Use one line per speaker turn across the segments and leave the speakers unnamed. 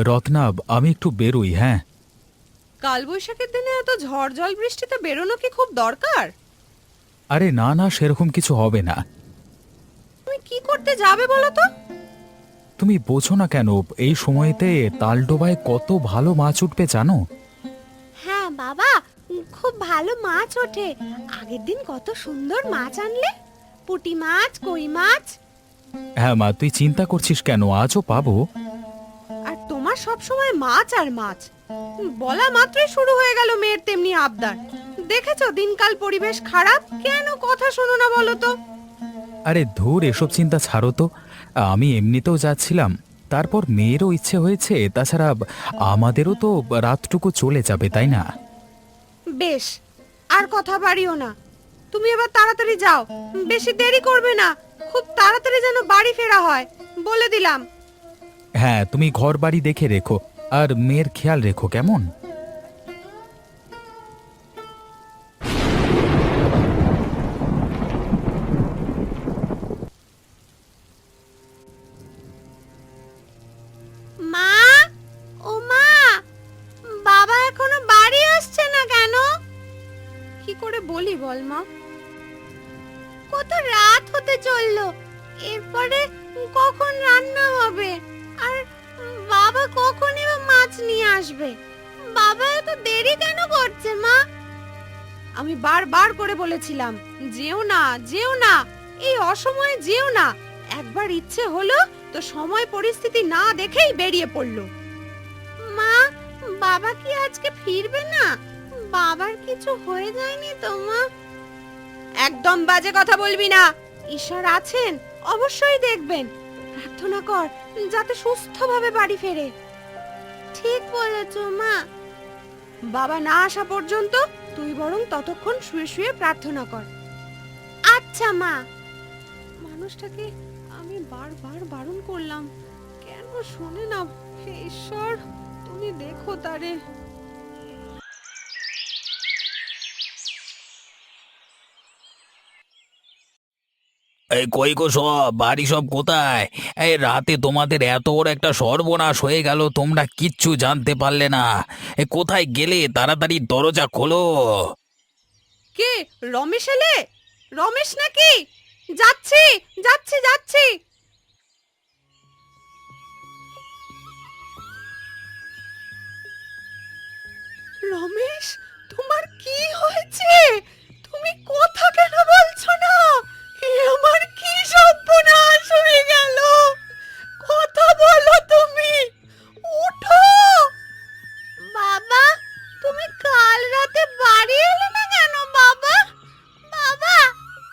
রত্না, আমি একটু বেরোই। হ্যাঁ।
কালবৈশাখীর দিনে এত ঝড় জল বৃষ্টিতে বেরোনো কি খুব দরকার?
আরে না না, সেরকম কিছু হবে না।
তুমি কি করতে যাবে বলো তো?
তুমি বোঝো না কেন? এই সময়তে তালডোবায় কত ভালো মাছ উঠবে জানো?
হ্যাঁ বাবা, খুব ভালো মাছ ওঠে। আগের দিন কত সুন্দর মাছ আনলে, পুঁটি মাছ, কই মাছ।
হ্যাঁ মা, তুই চিন্তা করছিস কেন? আজও পাবো।
আর তোমার সব সময় মাছ আর মাছ, বলা মাত্রই শুরু হয়ে গেল মেয়ের তেমনি আবদার। দেখেছো দিনকাল পরিবেশ খারাপ, কেন কথা শোনো না বলো তো?
আরে ধুর, এসব চিন্তা ছাড়ো তো। আমি এমনিতেও যাচ্ছিলাম, তারপর মেয়েরও ইচ্ছে হয়েছে। তাছাড়া আমাদেরও তো রাতটুকু চলে যাবে, তাই না?
বেশ, আর কথা বাড়িও না। তুমি এবার তাড়াতাড়ি যাও, বেশি দেরি করবে না। খুব তাড়াতাড়ি যেন বাড়ি ফেরা হয়, বলে দিলাম।
হ্যাঁ, তুমি ঘর বাড়ি দেখে রেখো, আর মেয়ের খেয়াল রেখো, কেমন?
মা, ও মা, বাবা এখনো বাড়ি আসছে না কেন?
কি করে বলি বল মা?
কত রাত হতে চললো, এরপরে কখন রান্না হবে? আর বাবা কখনই বা মাছ নিয়ে আসবে? বাবা এত দেরি কেন করছে মা?
আমি বারবার করে বলেছিলাম, যেও না যেও না, এই অসময়ে যেও না। একবার ইচ্ছে হলো তো সময় পরিস্থিতি না দেখেই বেরিয়ে পড়লো।
মা, বাবা কি আজকে ফিরবে না? বাবার কিছু হয়ে যায়নি তো মা?
একদম বাজে কথা বলবি না। ঈশ্বর আছেন, অবশ্যই দেখবেন। প্রার্থনা কর যাতে সুস্থভাবে বাড়ি ফেরে।
ঠিক বলেছো মা।
বাবা না আসা পর্যন্ত তুই বরং ততক্ষণ শুয়ে শুয়ে প্রার্থনা কর।
আচ্ছা মা।
মানুষটাকে আমি বারবার বারণ করলাম, কেন শোনে না? হে ঈশ্বর, তুমি দেখো তারে।
এই কই গো সব, বাড়ি সব কোথায়? এই রাতে তোমাদের এত বড় একটা সর্বনাশ হয়ে গেল, তোমরা কিচ্ছু জানতে পারলে না। এ কোথায় গেলে? তাড়াতাড়ি দরজা খোলো।
কে? রমেশ এলে? রমেশ নাকি? যাচ্ছি যাচ্ছি যাচ্ছি। রমেশ, তোমার কি হয়েছে? তুমি কথা কেন বলছো না? এ আমার কি সর্বনাশ হয়ে গেল! কথা বলো তুমি, ওঠো।
বাবা, তুমি কাল রাতে বাড়ি এলে না কেন বাবা? বাবা,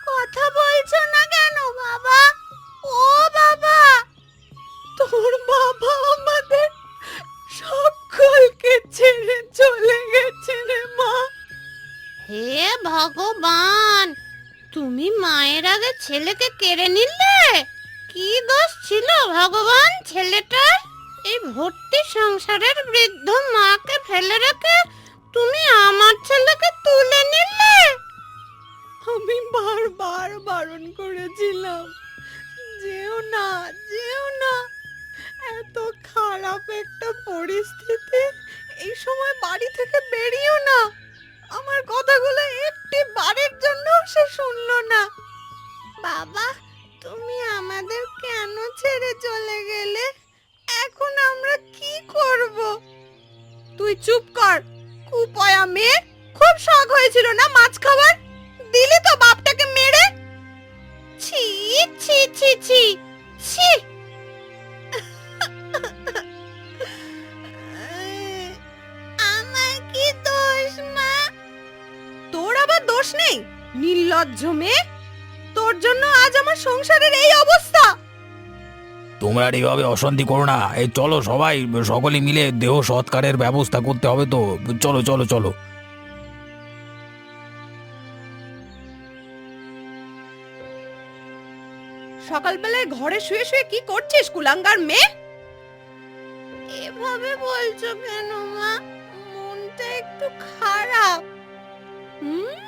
কথা বলছো না কেন বাবা? ও বাবা!
তোর বাবা আমাদের সকলকে ছেড়ে চলে গেছে রে মা।
হে ভগবান, তুমি মায়ের আগে ছেলেকে কেড়ে নিলে? কি দোষ ছিল ভগবান ছেলেটার? এই ভর্তি সংসারের বৃদ্ধ মাকে ফেলে রেখে তুমি আমার ছেলেকে তুলে নিলে?
আমি বারবার বারণ করেছিলাম, যেও না যেও না। এত খারাপ একটা পরিস্থিতি, এই সময় বাড়ি থেকে বেরিও না। আমার কথাগুলো একটি বারের জন্য সে শুনলো না।
বাবা, তুমি আমাদের কেন ছেড়ে চলে গেলে? এখন আমরা কি করব?
তুই চুপ কর, কুপয়া মেয়ে। খুব শখ হয়েছিল না মাছ খাবার, দিলি তো বাপটাকে মেরে।
ছি ছি ছি ছি ছি! আমার কি দোষ মা?
তোর আবার দোষ নেই, নির্লজ্জ মেয়ে। তোর জন্য আজ আমার সংসারের এই অবস্থা।
তোমরা আর এইভাবে অশান্তি করো না। এই চলো সবাই, সকলে মিলে দেহ সৎকারের ব্যবস্থা করতে হবে তো। চলো চলো চলো।
সকালবেলায় ঘরে শুয়ে শুয়ে কি করছিস কুলাঙ্গার মেয়ে?
এভাবে বলছো কেন মা? মনটা একটু খারাপ।
হুম,